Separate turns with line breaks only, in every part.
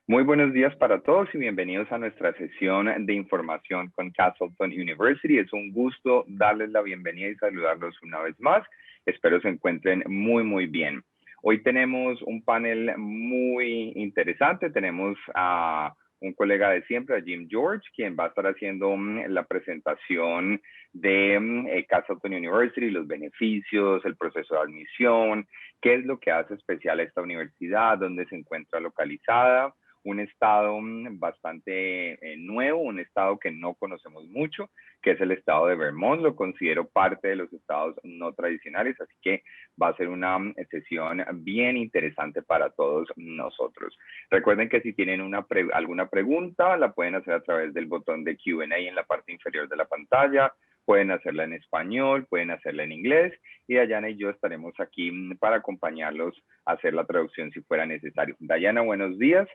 Muy buenos días para todos y bienvenidos a nuestra sesión de información con Castleton University. Es un gusto darles la bienvenida y saludarlos una vez más. Espero se encuentren muy bien. Hoy tenemos un panel muy interesante. Tenemos a un colega de siempre, a Jim George, quien va a estar haciendo la presentación de Castleton University, los beneficios, el proceso de admisión, qué es lo que hace especial a esta universidad, dónde se encuentra localizada. Un estado bastante nuevo, un estado que no conocemos mucho, que es el estado de Vermont. Lo considero parte de los estados no tradicionales, así que va a ser una sesión bien interesante para todos nosotros. Recuerden que si tienen alguna pregunta, la pueden hacer a través del botón de Q&A en la parte inferior de la pantalla. Pueden hacerla en español, pueden hacerla en inglés, y Dayana y yo estaremos aquí para acompañarlos a hacer la traducción si fuera necesario. Dayana, buenos días.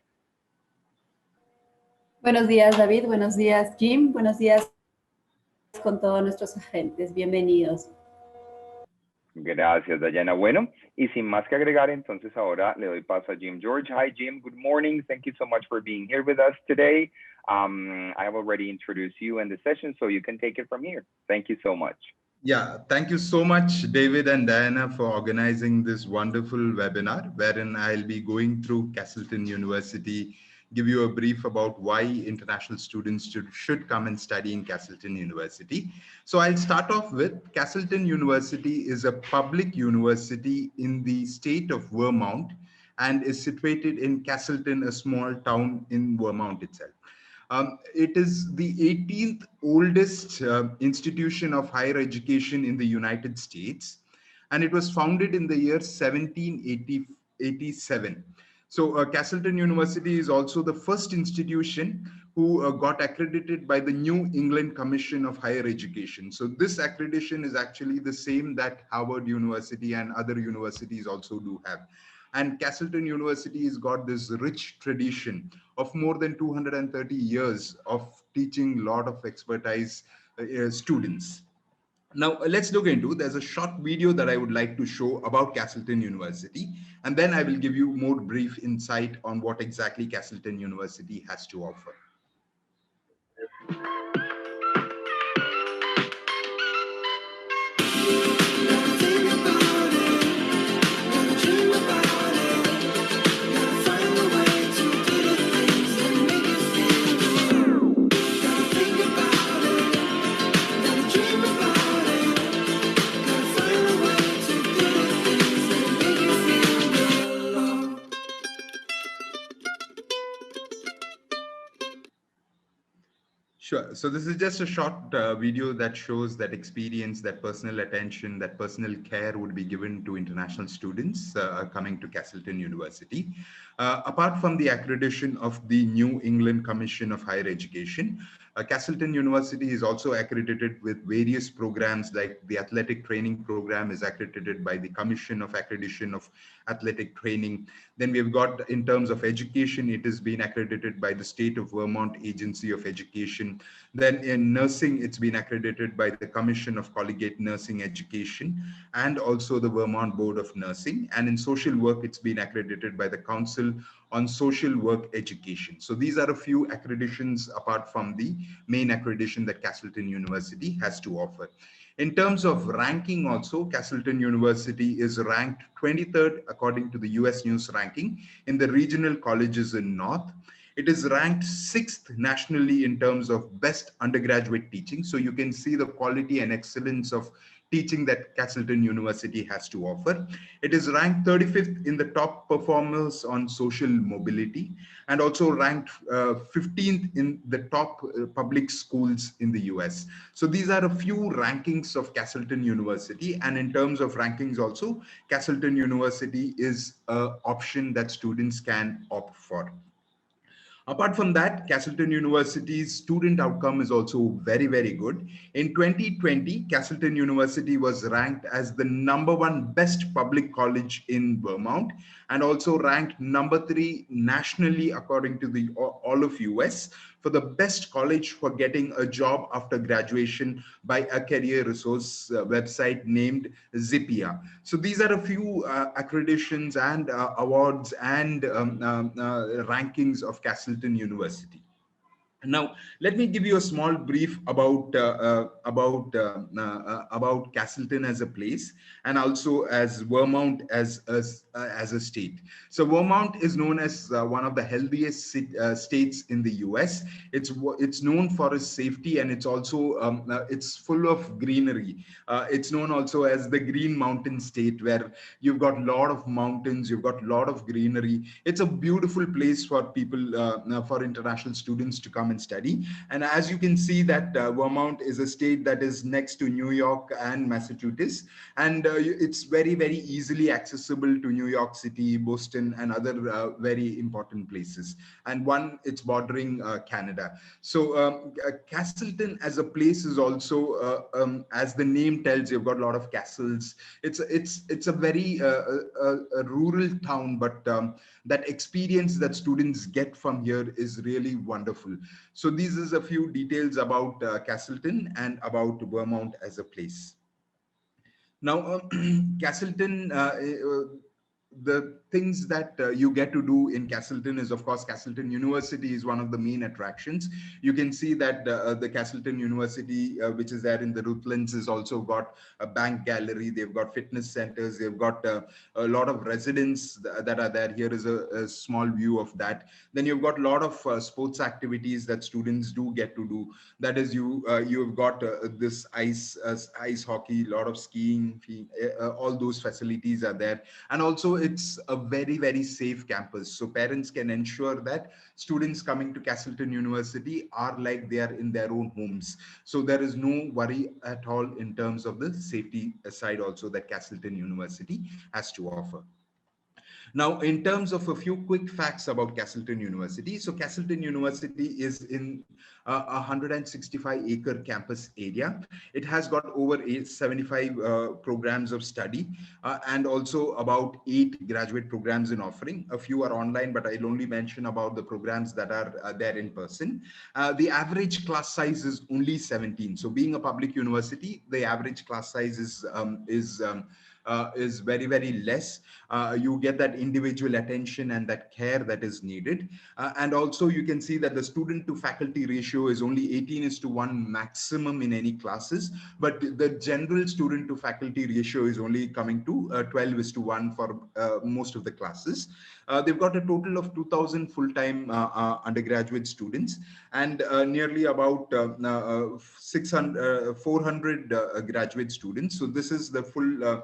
Buenos días, David. Buenos días, Jim. Buenos días con todos nuestros agentes. Bienvenidos.
Gracias, Dayana. Bueno, y sin más que agregar, entonces ahora le doy paso a Jim George. Hi, Jim. Good morning. Thank you so much for being here with us today. I have already introduced you in the session, so you can take it from here. Thank you so much.
Yeah, thank you so much, David and Diana, for organizing this wonderful webinar, wherein I'll be going through Castleton University, give you a brief about why international students should come and study in Castleton University. So I'll start off with Castleton University is a public university in the state of Vermont and is situated in Castleton, a small town in Vermont itself. It is the 18th oldest institution of higher education in the United States, and it was founded in the year 1787. So Castleton University is also the first institution who got accredited by the New England Commission of Higher Education. So this accreditation is actually the same that Harvard University and other universities also do have. And Castleton University has got this rich tradition of more than 230 years of teaching a lot of expertise students. Now, let's look into, there's a short video that I would like to show about Castleton University, and then I will give you more brief insight on what exactly Castleton University has to offer. Sure. So this is just a short video that shows that experience, that personal attention, that personal care would be given to international students coming to Castleton University. Apart from the accreditation of the New England Commission of Higher Education, Castleton University is also accredited with various programs, like the athletic training program is accredited by the Commission of Accreditation of Athletic Training. Then we've got, in terms of education, it has been accredited by the State of Vermont Agency of Education. Then in nursing, it's been accredited by the Commission of Collegiate Nursing Education and also the Vermont Board of Nursing. And in social work, it's been accredited by the Council on Social Work Education. So these are a few accreditations apart from the main accreditation that Castleton University has to offer. In terms of ranking also, Castleton University is ranked 23rd according to the US News ranking in the regional colleges in North. It is ranked 6th nationally in terms of best undergraduate teaching. So you can see the quality and excellence of teaching that Castleton University has to offer. It is ranked 35th in the top performers on social mobility and also ranked 15th in the top public schools in the US. So these are a few rankings of Castleton University. And in terms of rankings also, Castleton University is an option that students can opt for. Apart from that, Castleton University's student outcome is also very good. In 2020, Castleton University was ranked as the #1 best public college in Vermont and also ranked #3 nationally according to the all of US for the best college for getting a job after graduation by a career resource website named Zipia. So these are a few accreditations and awards and rankings of Castleton University. Now, let me give you a small brief about Castleton as a place, and also as Vermont as a state. So Vermont is known as one of the healthiest states in the U.S. It's known for its safety, and it's also it's full of greenery. It's known also as the Green Mountain State, where you've got a lot of mountains, you've got a lot of greenery. It's a beautiful place for people, for international students to come and study. And as you can see that Vermont is a state that is next to New York and Massachusetts, and it's very, very easily accessible to New York City, Boston, and other very important places. And one, it's bordering Canada. So Castleton as a place is also, as the name tells, you've got a lot of castles. It's a very a rural town, but that experience that students get from here is really wonderful. So these is a few details about Castleton and about Vermont as a place. Now, Castleton, the things that you get to do in Castleton is, of course, Castleton University is one of the main attractions. You can see that the Castleton University, which is there in the Rutlands, has also got a bank gallery. They've got fitness centers. They've got a lot of residents that are there. Here is a small view of that. Then you've got a lot of sports activities that students do get to do. That is, you've got this ice hockey, a lot of skiing, all those facilities are there. And also it's a very, very safe campus. So parents can ensure that students coming to Castleton University are like they are in their own homes. So there is no worry at all in terms of the safety side also that Castleton University has to offer. Now, in terms of a few quick facts about Castleton University. So Castleton University is in a 165-acre campus area. It has got over 75 programs of study and also about 8 graduate programs in offering. A few are online, but I'll only mention about the programs that are there in person. The average class size is only 17. So being a public university, the average class size is very, very less. You get that individual attention and that care that is needed. And also you can see that the student to faculty ratio is only 18:1 maximum in any classes, but the general student to faculty ratio is only coming to 12:1 for most of the classes. They've got a total of 2,000 full-time undergraduate students and nearly about 400 graduate students. So this is the full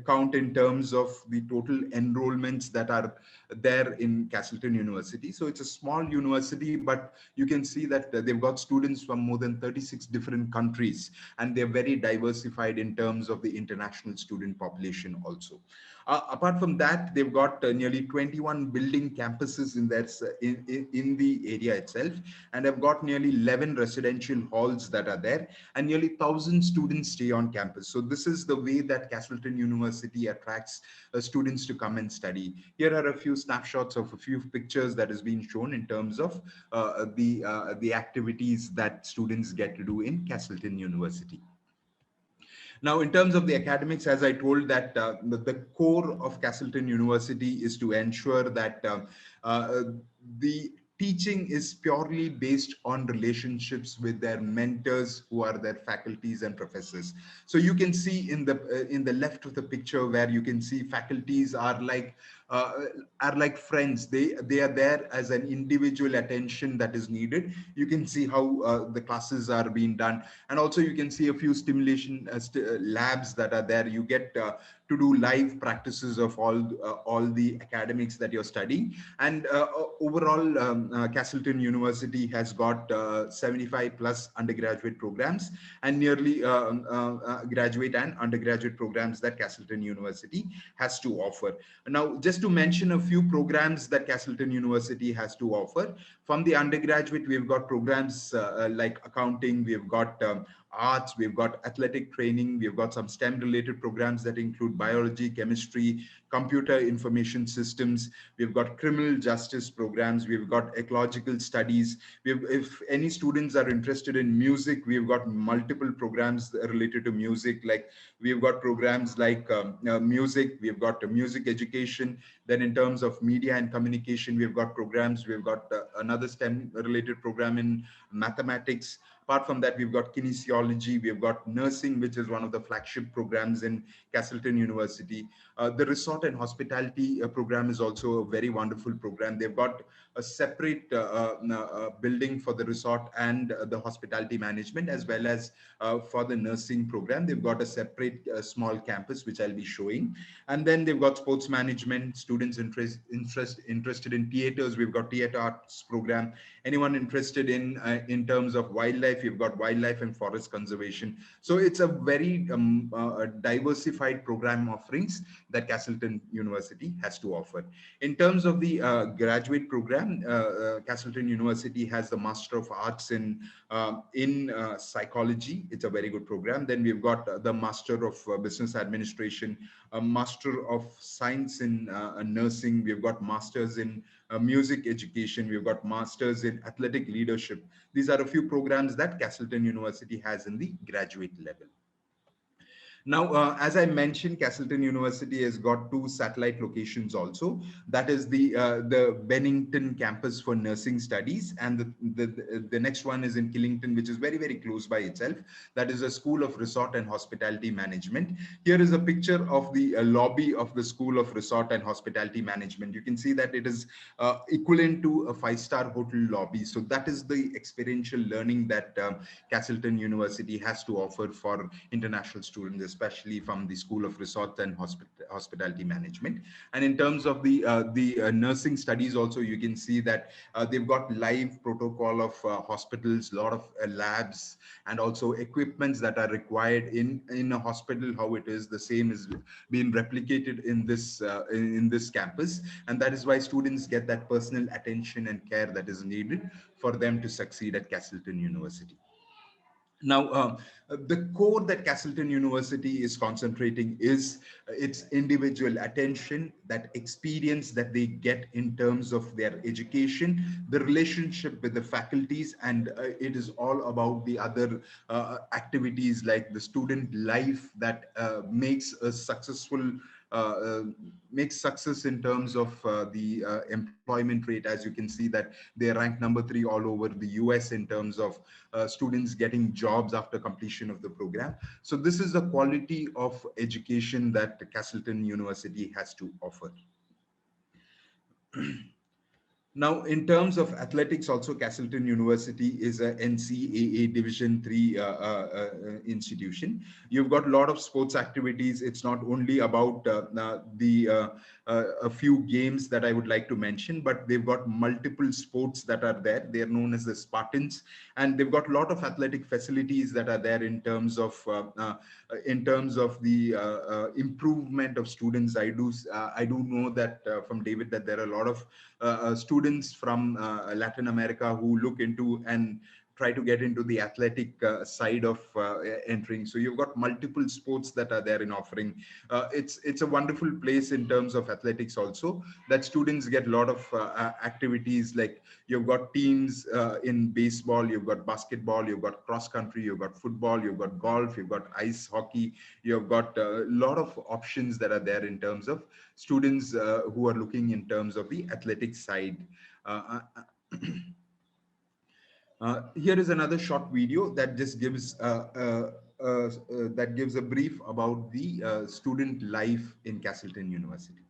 count in terms of the total enrollments that are there in Castleton University. So it's a small university, but you can see that they've got students from more than 36 different countries, and they're very diversified in terms of the international student population also. Apart from that, they've got nearly 21 building campuses in the area itself, and have got nearly 11 residential halls that are there, and nearly 1,000 students stay on campus. So this is the way that Castleton University attracts students to come and study. Here are a few snapshots of a few pictures that has been shown in terms of the activities that students get to do in Castleton University. Now, in terms of the academics, as I told that the core of Castleton University is to ensure that the teaching is purely based on relationships with their mentors, who are their faculties and professors. So you can see in the left of the picture where you can see faculties are like friends. They are there as an individual attention that is needed. You can see how the classes are being done, and also you can see a few stimulation labs that are there. You get to do live practices of all the academics that you're studying. And overall, Castleton University has got 75 plus undergraduate programs and nearly graduate and undergraduate programs that Castleton University has to offer. Now, just to mention a few programs that Castleton University has to offer. From the undergraduate, we've got programs like accounting, we've got arts, we've got athletic training, we've got some STEM related programs that include biology, chemistry, computer information systems, we've got criminal justice programs, we've got ecological studies. If any students are interested in music, we've got multiple programs related to music, like we've got programs like music, we've got music education. Then in terms of media and communication, we've got programs, we've got another STEM related program in mathematics. Apart from that, we've got kinesiology, we've got nursing, which is one of the flagship programs in Castleton University. The resort and hospitality program is also a very wonderful program. They've got a separate building for the resort and the hospitality management, as well as for the nursing program. They've got a separate small campus, which I'll be showing. And then they've got sports management, students interested in theaters. We've got theater arts program. Anyone interested in terms of wildlife, you've got wildlife and forest conservation. So it's a very diversified program offerings that Castleton University has to offer. In terms of the graduate program, Castleton University has the Master of Arts in psychology. It's a very good program. Then we've got the Master of Business Administration, a Master of Science in nursing. We've got Masters in music education. We've got Masters in athletic leadership. These are a few programs that Castleton University has in the graduate level. Now, as I mentioned, Castleton University has got 2 satellite locations also. That is the Bennington campus for nursing studies, and the next one is in Killington, which is very, very close by itself. That is a School of Resort and Hospitality Management. Here is a picture of the lobby of the School of Resort and Hospitality Management. You can see that it is equivalent to a 5-star hotel lobby. So that is the experiential learning that Castleton University has to offer for international students, especially from the School of Resort and Hospitality Management. And in terms of the nursing studies also, you can see that they've got live protocol of hospitals, a lot of labs, and also equipments that are required in a hospital. How it is, the same is being replicated in this campus. And that is why students get that personal attention and care that is needed for them to succeed at Castleton University. Now, the core that Castleton University is concentrating is its individual attention, that experience that they get in terms of their education, the relationship with the faculties, and it is all about the other activities like the student life that makes a successful makes success in terms of the employment rate. As you can see that they rank number 3 all over the US in terms of students getting jobs after completion of the program. So this is the quality of education that Castleton University has to offer. Now, in terms of athletics, also Castleton University is a NCAA Division III institution. You've got a lot of sports activities. It's not only about a few games that I would like to mention, but they've got multiple sports that are there. They are known as the Spartans, and they've got a lot of athletic facilities that are there in terms of the improvement of students. I do know that from David that there are a lot of students from Latin America who look into and try to get into the athletic side of entering. So you've got multiple sports that are there in offering. It's a wonderful place in terms of athletics also, that students get a lot of activities, like you've got teams in baseball, you've got basketball, you've got cross country, you've got football, you've got golf, you've got ice hockey, you've got a lot of options that are there in terms of students who are looking in terms of the athletic side. Here is another short video that just gives that gives a brief about the student life in Castleton University.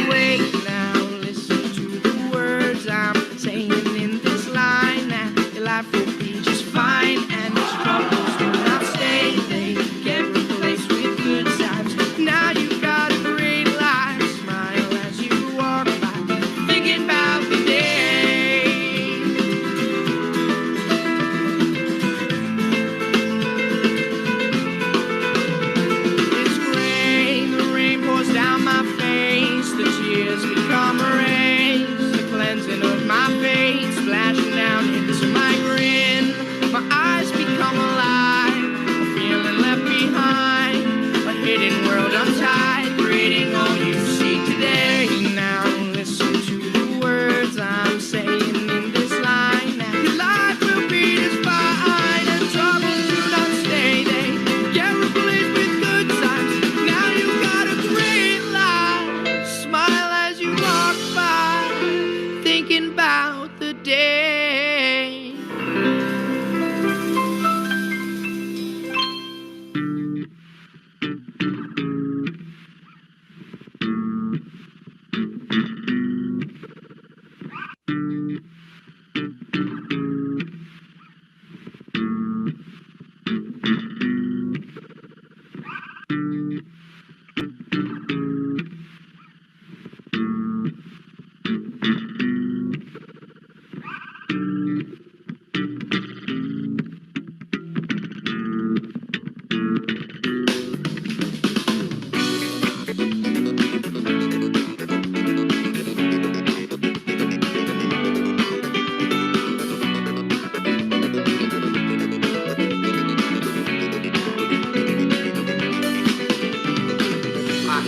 Wait now, listen to the words I'm saying in this line, that your life will be just fine, and these troubles will not stay. They get replaced with good times. Now you got a great life. Smile as you walk by. I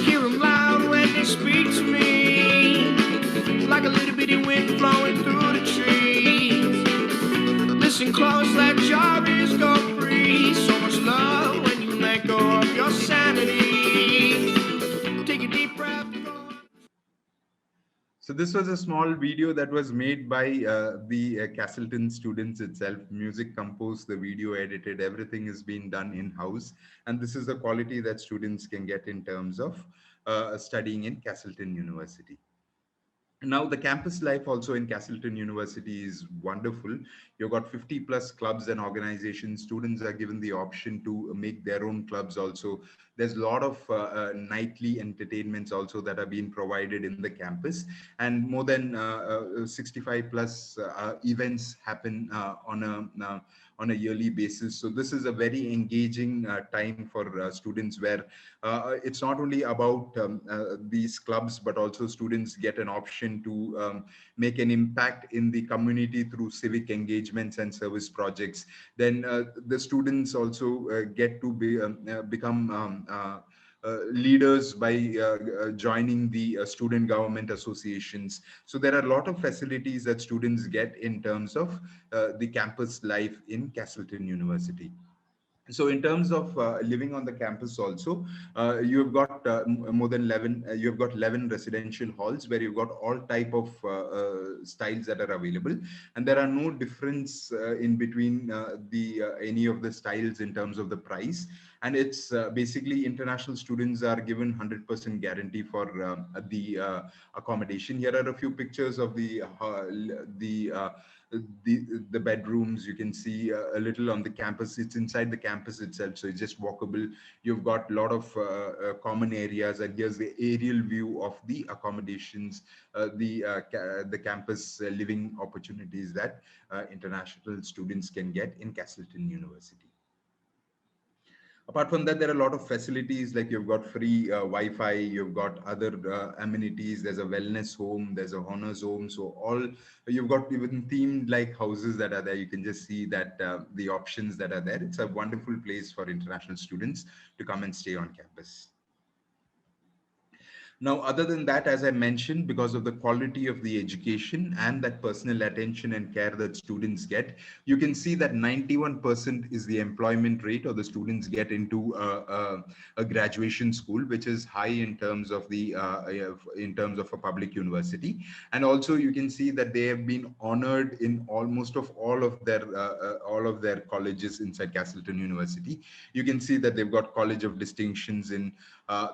hear them loud when they speak to me, like a little bitty wind flowing through the trees. Listen close, let your ears go free. So much love when you let go of your sanity. Take a deep breath.
So this was a small video that was made by the Castleton students itself. Music composed, the video edited, everything is being done in-house. And this is the quality that students can get in terms of studying in Castleton University. Now, the campus life also in Castleton University is wonderful. You've got 50 plus clubs and organizations. Students are given the option to make their own clubs also. There's a lot of nightly entertainments also that are being provided in the campus. And more than 65 plus events happen on a yearly basis. So this is a very engaging time for students, where it's not only about these clubs, but also students get an option to make an impact in the community through civic engagements and service projects. Then the students also get to become leaders by joining the student government associations. So there are a lot of facilities that students get in terms of the campus life in Castleton University. So in terms of living on the campus also, you've got more than 11, you've got 11 residential halls where you've got all type of styles that are available. And there are no difference in between any of the styles in terms of the price. And it's basically international students are given 100% guarantee for the accommodation. Here are a few pictures of the bedrooms. You can see a little on the campus. It's inside the campus itself, so it's just walkable. You've got a lot of common areas, and here's the aerial view of the accommodations, the campus living opportunities that international students can get in Castleton University. Apart from that, there are a lot of facilities, like you've got free Wi-Fi, you've got other amenities, there's a wellness home, there's a honors home. So all, you've got even themed like houses that are there. You can just see that the options that are there. It's a wonderful place for international students to come and stay on campus. Now, other than that, as I mentioned, because of the quality of the education and that personal attention and care that students get, you can see that 91% is the employment rate, or the students get into a graduation school, which is high in terms of the in terms of a public university. And also, you can see that they have been honored in almost all of their colleges inside Castleton University. You can see that they've got College of Distinctions in.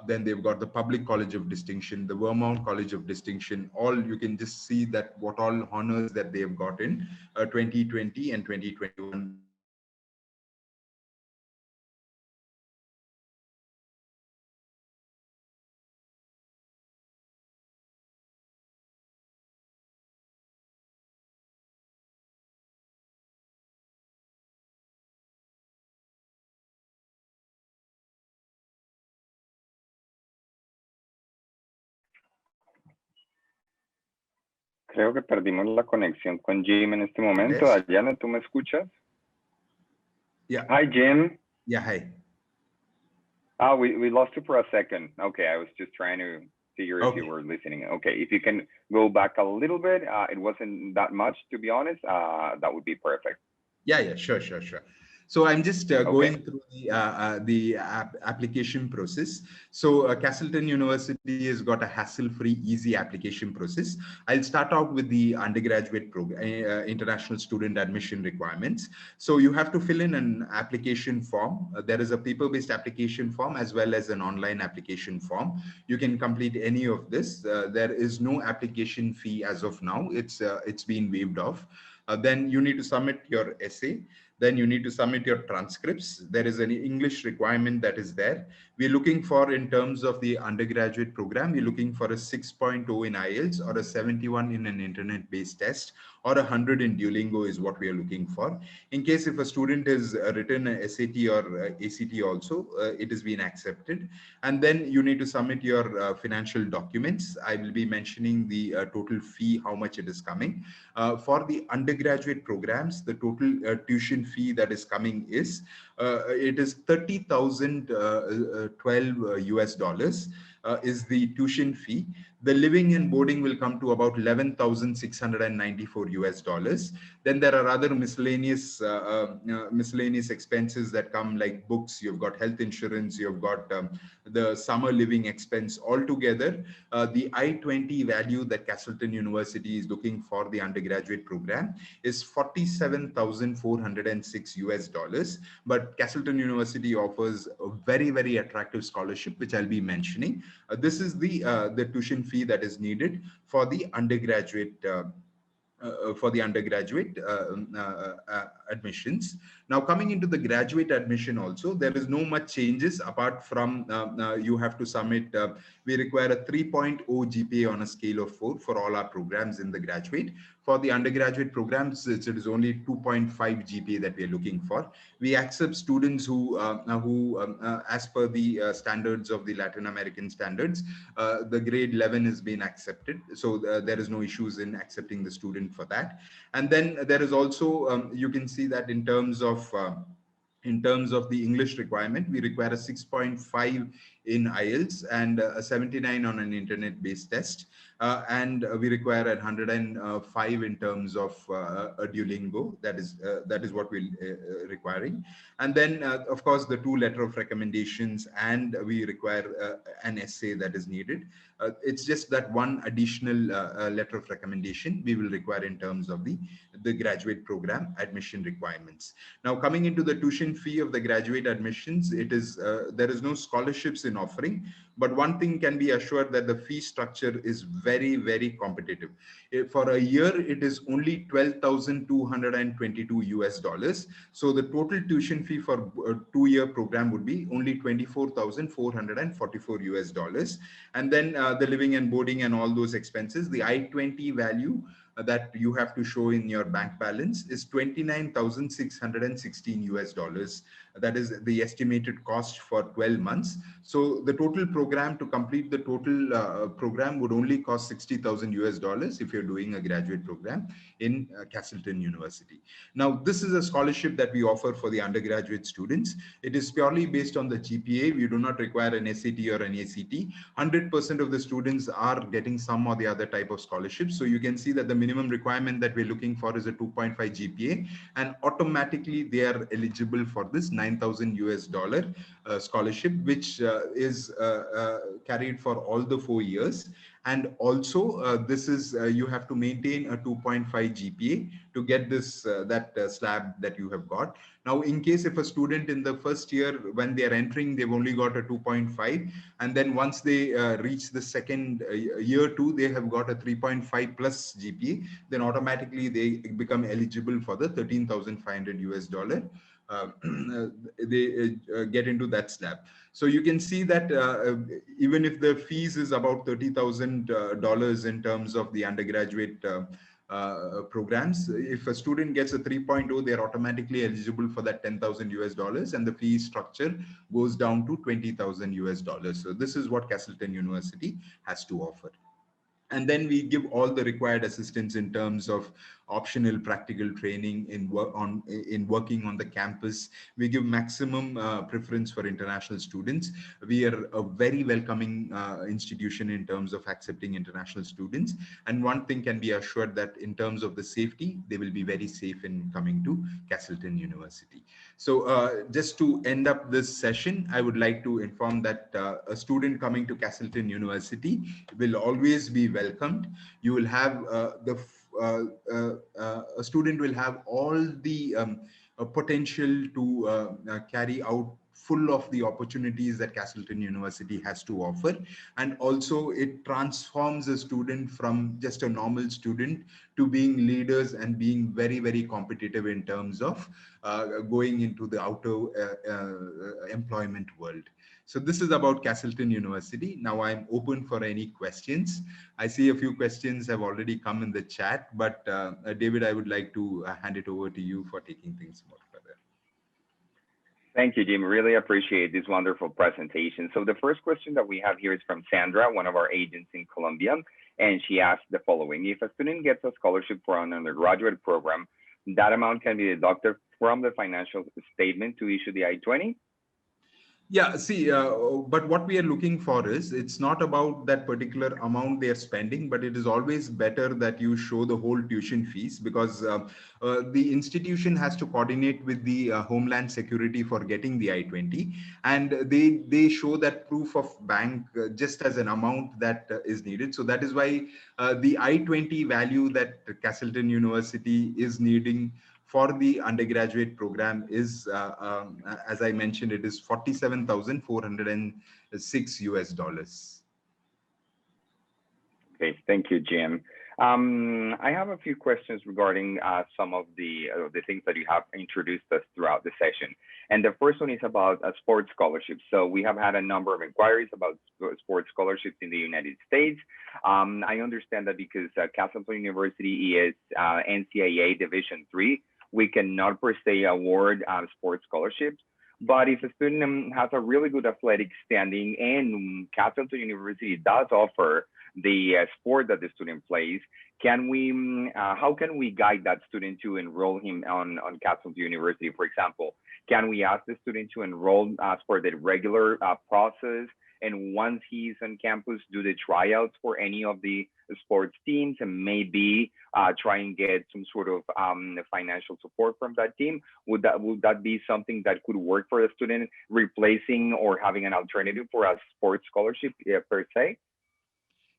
Then they've got the Public College of Distinction, the Vermont College of Distinction. All, you can just see that what all honors that they have got in 2020 and 2021.
Creo que perdimos la conexión con Jim en este momento.
Yes.
Ayana, ¿tú me escuchas?
Yeah.
Hi, Jim.
Yeah, hi.
We lost you for a second. Okay, I was just trying to figure if you were listening. Okay, if you can go back a little bit, it wasn't that much, to be honest. That would be perfect.
Yeah, sure. So I'm just going through the application process. So Castleton University has got a hassle-free, easy application process. I'll start out with the undergraduate program, international student admission requirements. So you have to fill in an application form. There is a paper-based application form as well as an online application form. You can complete any of this. There is no application fee as of now. It's been waived off. Then you need to submit your essay. Then you need to submit your transcripts. There is an English requirement that is there. We're looking for, in terms of the undergraduate program, we're looking for a 6.0 in IELTS or a 71 in an internet-based test, or 100 in Duolingo is what we are looking for. In case if a student has written a SAT or ACT also, it has been accepted. And then you need to submit your financial documents. I will be mentioning the total fee, how much it is coming. For the undergraduate programs, the total tuition fee that is coming is, it is 30,012 US dollars is the tuition fee. The living and boarding will come to about 11,694 US dollars. Then there are other miscellaneous expenses that come, like books, you've got health insurance, you've got the summer living expense. Altogether, the I-20 value that Castleton University is looking for the undergraduate program is 47,406 US dollars. But Castleton University offers a very, very attractive scholarship, which I'll be mentioning. This is the tuition fee that is needed for the undergraduate admissions. Now, coming into the graduate admission also, there is no much changes apart from you have to submit, we require a 3.0 GPA on a scale of 4 for all our programs in the graduate. For the undergraduate programs, it is only 2.5 GPA that we are looking for. We accept students who as per the standards of the Latin American standards, the grade 11 has been accepted. So there is no issues in accepting the student for that. And then there is also, you can see that in terms of the English requirement, we require a 6.5 in IELTS and a 79 on an internet-based test. And we require a 105 in terms of a Duolingo. That is what we're requiring. And then, of course, the 2 letter of recommendations, and we require an essay that is needed. It's just that one additional letter of recommendation we will require in terms of the graduate program admission requirements. Now, coming into the tuition fee of the graduate admissions, it is there is no scholarships in offering, but one thing can be assured that the fee structure is very, very competitive. For a year, it is only 12,222 US dollars. So the total tuition fee for a 2-year program would be only 24,444 US dollars. And then the living and boarding and all those expenses, the I-20 value that you have to show in your bank balance is 29,616 US dollars. That is the estimated cost for 12 months. So the total program, to complete the total program, would only cost 60,000 US dollars if you're doing a graduate program in Castleton University. Now, this is a scholarship that we offer for the undergraduate students. It is purely based on the GPA. We do not require an SAT or an ACT. 100% of the students are getting some or the other type of scholarship. So you can see that the minimum requirement that we're looking for is a 2.5 GPA, and automatically they are eligible for this 9,000 US dollar scholarship, which is carried for all the 4 years. And also this is you have to maintain a 2.5 GPA to get this slab that you have got. Now, in case if a student in the first year, when they are entering, they've only got a 2.5, and then once they reach the second year 2, they have got a 3.5 plus GPA, then automatically they become eligible for the 13,500 US dollar. They get into that slab. So you can see that even if the fees is about $30,000 in terms of the undergraduate programs, if a student gets a 3.0, they're automatically eligible for that 10,000 US dollars, and the fee structure goes down to 20,000 US dollars. So this is what Castleton University has to offer. And then we give all the required assistance in terms of optional practical training in working on the campus. We give maximum preference for international students. We are a very welcoming institution in terms of accepting international students. And one thing can be assured, that in terms of the safety, they will be very safe in coming to Castleton University. So just to end up this session, I would like to inform that a student coming to Castleton University will always be welcomed. You will have a student will have all the potential to carry out full of the opportunities that Castleton University has to offer. And also it transforms a student from just a normal student to being leaders and being very, very competitive in terms of going into the outer employment world. So this is about Castleton University. Now I'm open for any questions. I see a few questions have already come in the chat, but David, I would like to hand it over to you for taking things more further.
Thank you, Jim. Really appreciate this wonderful presentation. So the first question that we have here is from Sandra, one of our agents in Colombia, and she asked the following: if a student gets a scholarship for an undergraduate program, that amount can be deducted from the financial statement to issue the I-20?
Yeah, see, but what we are looking for is, it's not about that particular amount they are spending, but it is always better that you show the whole tuition fees, because the institution has to coordinate with the Homeland Security for getting the I-20, and they show that proof of bank just as an amount that is needed. So that is why the I-20 value that Castleton University is needing for the undergraduate program is, as I mentioned, it is $47,406.
Okay, thank you, Jim. I have a few questions regarding some of the things that you have introduced us throughout the session. And the first one is about sports scholarships. So we have had a number of inquiries about sports scholarships in the United States. I understand that because Castleton University is NCAA Division III, we cannot per se award sports scholarships. But if a student has a really good athletic standing and Castleton University does offer the sport that the student plays, can we, how can we guide that student to enroll him on Castleton University? For example, can we ask the student to enroll for the regular process, and once he's on campus, do the tryouts for any of the sports teams, and maybe try and get some sort of financial support from that team? Would that be something that could work for the student, replacing or having an alternative for a sports scholarship per se?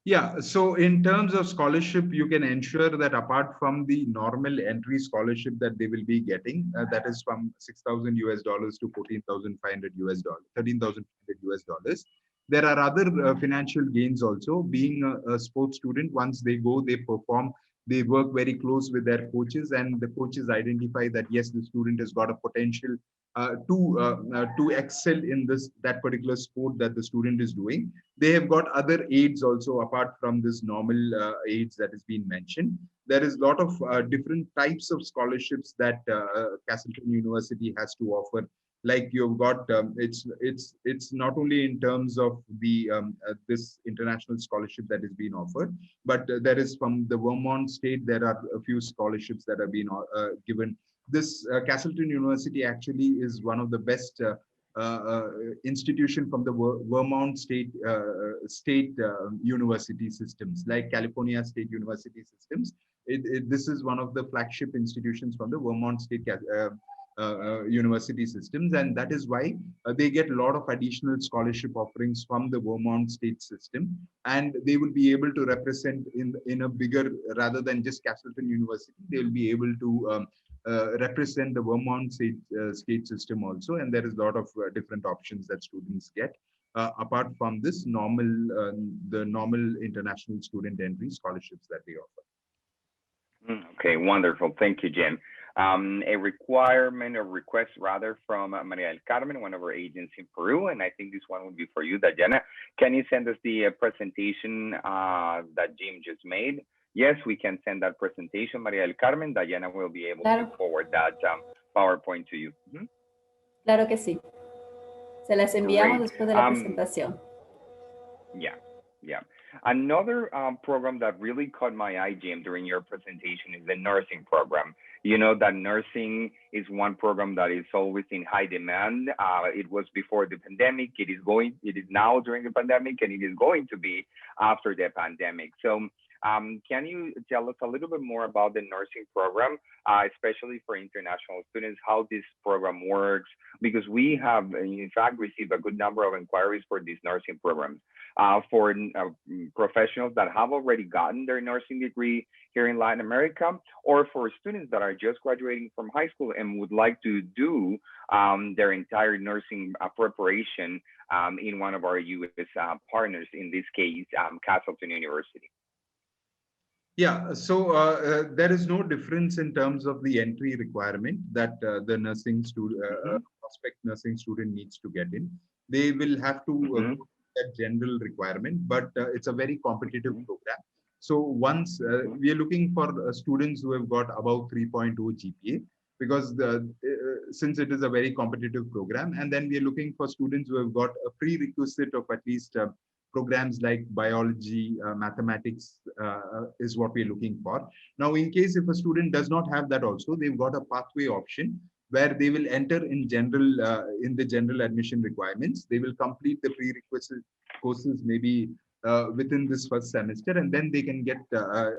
Yeah, so in terms of scholarship, you can ensure that apart from the normal entry scholarship that they will be getting, that is from $6,000 to $14,500 $13,500, there are other financial gains also. Being a sports student, once they go, they perform, they work very close with their coaches, and the coaches identify that yes, the student has got a potential to excel in that particular sport that the student is doing. They have got other aids also apart from this normal aids that has been mentioned. There is a lot of different types of scholarships that Castleton University has to offer. Like you've got, it's not only in terms of the this international scholarship that is being offered, but there is from the Vermont state, there are a few scholarships that have been given. This Castleton University actually is one of the best institution from the Vermont state university systems, like California State University systems. This is one of the flagship institutions from the Vermont state university systems, and that is why they get a lot of additional scholarship offerings from the Vermont state system, and they will be able to represent in a bigger, rather than just Castleton University, they will be able to represent the Vermont state system also, and there is a lot of different options that students get apart from this normal the normal international student entry scholarships that we offer.
Okay, wonderful. Thank you, Jim. A requirement or request rather from Maria del Carmen, one of our agents in Peru, and I think this one would be for you, Diana. Can you send us the presentation that Jim just made? Yes, we can send that presentation, Maria del Carmen. Diana will be able to forward that PowerPoint to you.
Claro que sí. Se las enviamos después de la presentación.
Yeah. Another program that really caught my eye, Jim, during your presentation is the nursing program. You know that nursing is one program that is always in high demand. It was before the pandemic. It is now during the pandemic, and it is going to be after the pandemic. So Can you tell us a little bit more about the nursing program, especially for international students, how this program works? Because we have, in fact, received a good number of inquiries for these nursing programs. For professionals that have already gotten their nursing degree here in Latin America, or for students that are just graduating from high school and would like to do their entire nursing preparation in one of our U.S. partners, in this case, Castleton University.
Yeah, so there is no difference in terms of the entry requirement that the nursing student, prospect nursing student needs to get in. They will have to that general requirement, but it's a very competitive program. So once we are looking for students who have got above 3.0 GPA, because since it is a very competitive program, and then we are looking for students who have got a prerequisite of at least programs like biology, mathematics is what we're looking for. Now, in case if a student does not have that also, they've got a pathway option where they will enter in general, in the general admission requirements. They will complete the prerequisite courses maybe within this first semester, and then they can get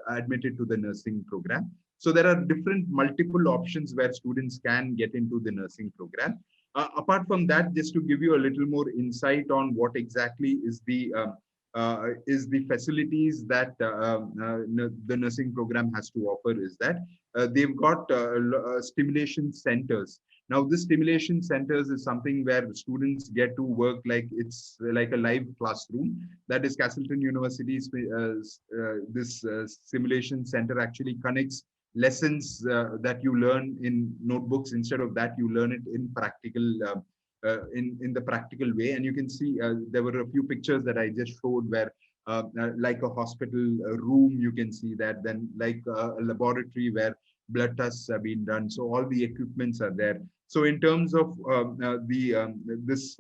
admitted to the nursing program. So there are different multiple options where students can get into the nursing program. Apart from that, just to give you a little more insight on what exactly is the facilities that the nursing program has to offer, is that they've got stimulation centers. Now, this stimulation centers is something where students get to work like it's like a live classroom. That is Castleton University's this simulation center actually connects lessons that you learn in notebooks. Instead of that, you learn it in practical in the practical way. And you can see there were a few pictures that I just showed where like a hospital room, you can see that, then like a laboratory where blood tests have been done. So all the equipments are there. So in terms of this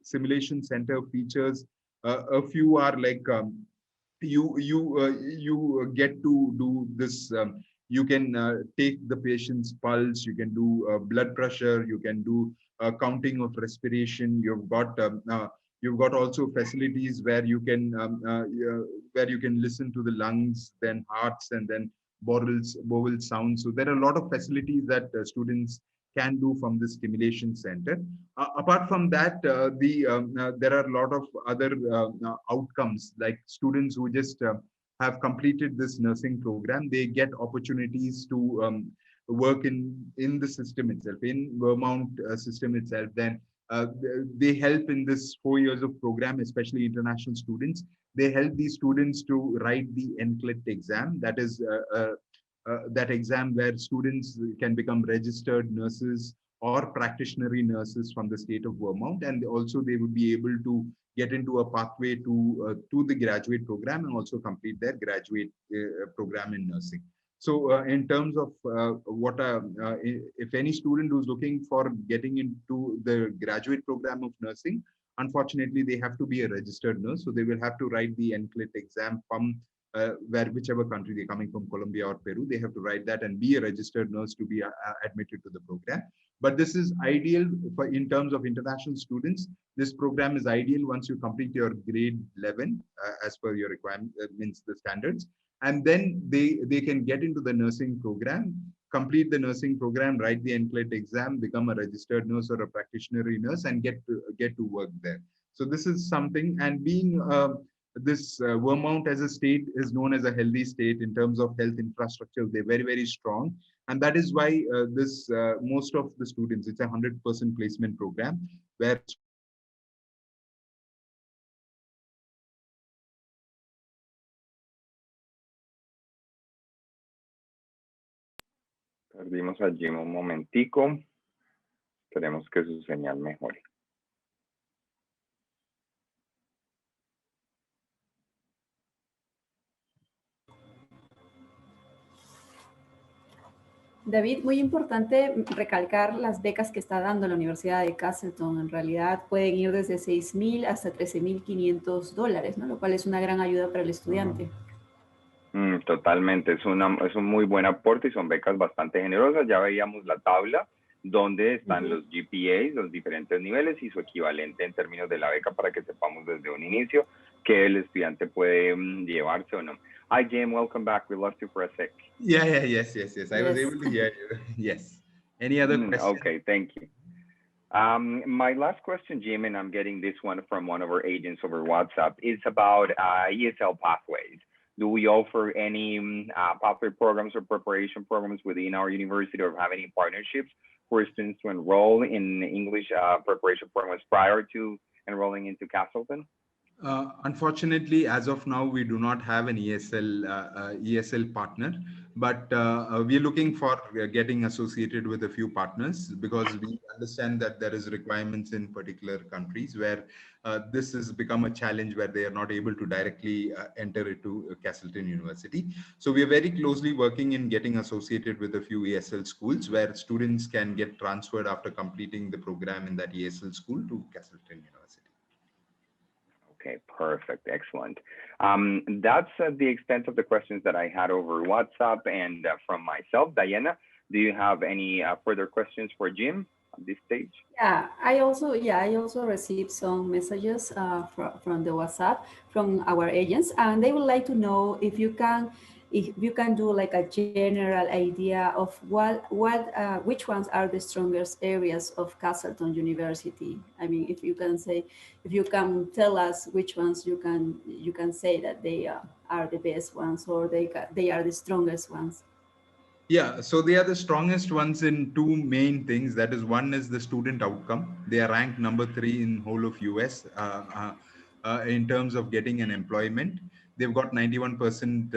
simulation center features, a few are like you get to do this. You can take the patient's pulse. You can do blood pressure. You can do counting of respiration. You've got also facilities where you can listen to the lungs, then hearts, and then bowel sounds. So there are a lot of facilities that students can do from the stimulation center. Apart from that, there are a lot of other outcomes, like students who just have completed this nursing program. They get opportunities to work in the system itself, in Vermont system itself. Then they help in this 4 years of program, especially international students. They help these students to write the NCLET exam. That is that exam where students can become registered nurses or practitionary nurses from the state of Vermont, and also they would be able to get into a pathway to the graduate program and also complete their graduate program in nursing. So in terms of if any student who's looking for getting into the graduate program of nursing, unfortunately, they have to be a registered nurse. So they will have to write the NCLET exam from whichever country they're coming from, Colombia or Peru. They have to write that and be a registered nurse to be admitted to the program. But this is ideal for in terms of international students. This program is ideal once you complete your grade 11 as per your requirements, the standards. And then they can get into the nursing program, complete the nursing program, write the NCLET exam, become a registered nurse or a practitionary nurse, and get to work there. So this is something. And being Vermont as a state is known as a healthy state in terms of health infrastructure. They're very, very strong. And that is why most of the students, it's a 100% placement program where
Perdimos a Jim un momentico. Esperemos que su señal mejore.
David, muy importante recalcar las becas que está dando la Universidad de Castleton. En realidad pueden ir desde $6,000 hasta $13,500, ¿no? Lo cual es una gran ayuda para el estudiante.
Totalmente, es un muy buen aporte y son becas bastante generosas. Ya veíamos la tabla donde están los GPAs, los diferentes niveles y su equivalente en términos de la beca para que sepamos desde un inicio que el estudiante puede llevarse o no. Hi, Jim. Welcome back. We lost you for a sec.
Yes. I was
Yes.
able to hear you. Yes. Any other questions?
Okay, thank you. My last question, Jim, and I'm getting this one from one of our agents over WhatsApp, is about ESL pathways. Do we offer any pathway programs or preparation programs within our university, or have any partnerships for students to enroll in English preparation programs prior to enrolling into Castleton?
Unfortunately, as of now, we do not have an ESL partner, but we are looking for getting associated with a few partners, because we understand that there is requirements in particular countries where this has become a challenge, where they are not able to directly enter into Castleton University. So we are very closely working in getting associated with a few ESL schools where students can get transferred after completing the program in that ESL school to Castleton University.
Okay, perfect. Excellent. That's the extent of the questions that I had over WhatsApp and from myself. Diana, do you have any further questions for Jim at this stage?
Yeah, I also received some messages from the WhatsApp from our agents, and they would like to know if you can do like a general idea of which ones are the strongest areas of Castleton University. I mean, if you can tell us which ones you can say that they are the best ones, or they are the strongest ones.
Yeah, so they are the strongest ones in two main things. That is, one is the student outcome. They are ranked number 3 in whole of US in terms of getting an employment. They've got 91%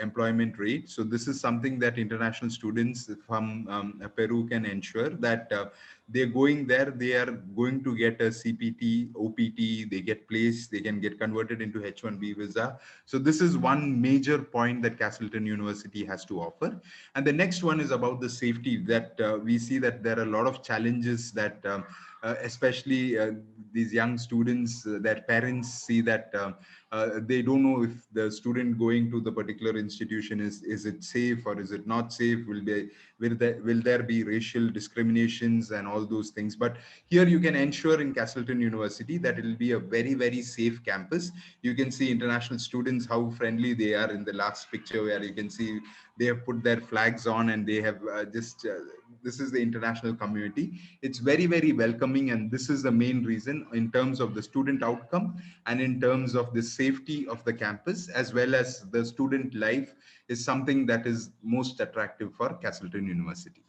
employment rate. So this is something that international students from Peru can ensure that they're going there, they are going to get a CPT, OPT, they get placed, they can get converted into H-1B visa. So this is one major point that Castleton University has to offer. And the next one is about the safety, that we see that there are a lot of challenges that especially these young students, their parents see that they don't know if the student going to the particular institution is it safe or is it not safe, will there be racial discriminations and all those things. But here you can ensure in Castleton University that it will be a very, very safe campus. You can see international students, how friendly they are in the last picture, where you can see they have put their flags on, and they have this is the international community. It's very, very welcoming, and this is the main reason in terms of the student outcome and in terms of the safety of the campus, as well as the student life, is something that is most attractive for Castleton University.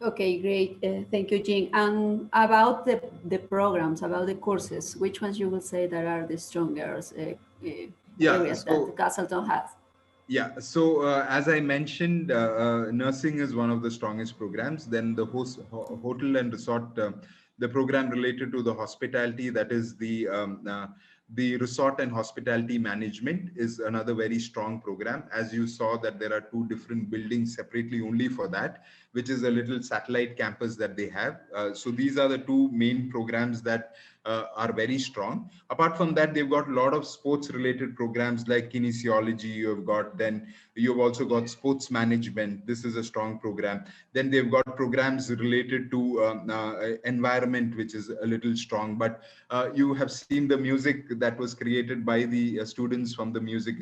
Okay, great. Thank you, Jean. And about the programs, about the courses, which ones you will say that are the strongest areas that Castleton has?
Yeah, so as I mentioned, nursing is one of the strongest programs. Then the hotel and resort, the program related to the hospitality, that is the resort and hospitality management, is another very strong program. As you saw that there are 2 different buildings separately only for that, which is a little satellite campus that they have. So these are the 2 main programs that are very strong. Apart from that, they've got a lot of sports related programs like kinesiology. You've also got sports management. This is a strong program. Then they've got programs related to environment, which is a little strong. But you have seen the music that was created by the students from the music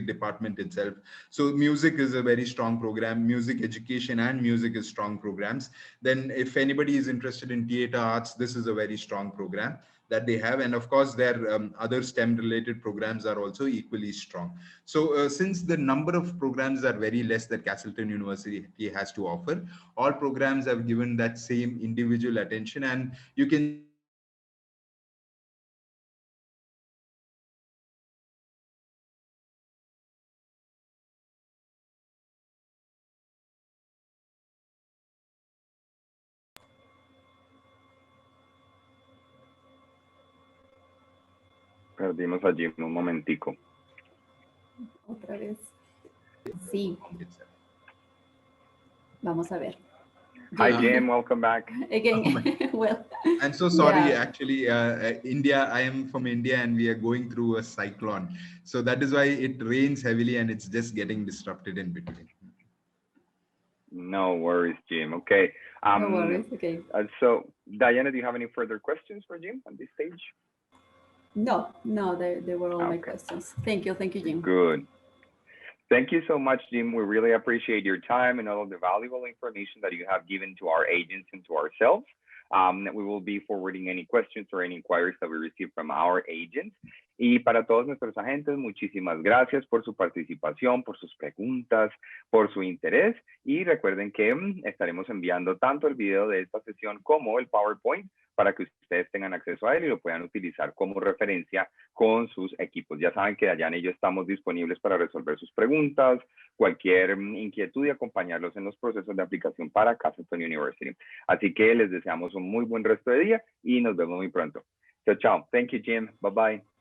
department itself. So music is a very strong program. Music education and music is strong programs. Then if anybody is interested in theater arts, this is a very strong program that they have. And of course, their other STEM related programs are also equally strong. So since the number of programs are very less that Castleton University has to offer, all programs have given that same individual attention. And you can see that there are
Perdimos a Jim un momentico.
Otra vez. Sí. Vamos a ver.
Hi, Jim. Welcome back.
Again. Well,
I'm so sorry.
yeah.
Actually, India, I am from India, and we are going through a cyclone. So that is why it rains heavily and it's just getting disrupted in between.
No worries, Jim. Okay.
No worries. Okay.
So, Diana, do you have any further questions for Jim at this stage?
No, they were all my
Okay.
questions. Thank you, Jim.
Good. Thank you so much, Jim. We really appreciate your time and all of the valuable information that you have given to our agents and to ourselves. We will be forwarding any questions or any inquiries that we receive from our agents. Y para todos nuestros agentes, muchísimas gracias por su participación, por sus preguntas, por su interés. Y recuerden que estaremos enviando tanto el video de esta sesión como el PowerPoint para que ustedes tengan acceso a él y lo puedan utilizar como referencia con sus equipos. Ya saben que Dayana y yo estamos disponibles para resolver sus preguntas, cualquier inquietud y acompañarlos en los procesos de aplicación para Castleton University. Así que les deseamos un muy buen resto de día y nos vemos muy pronto. Chao, chao. Thank you, Jim. Bye-bye.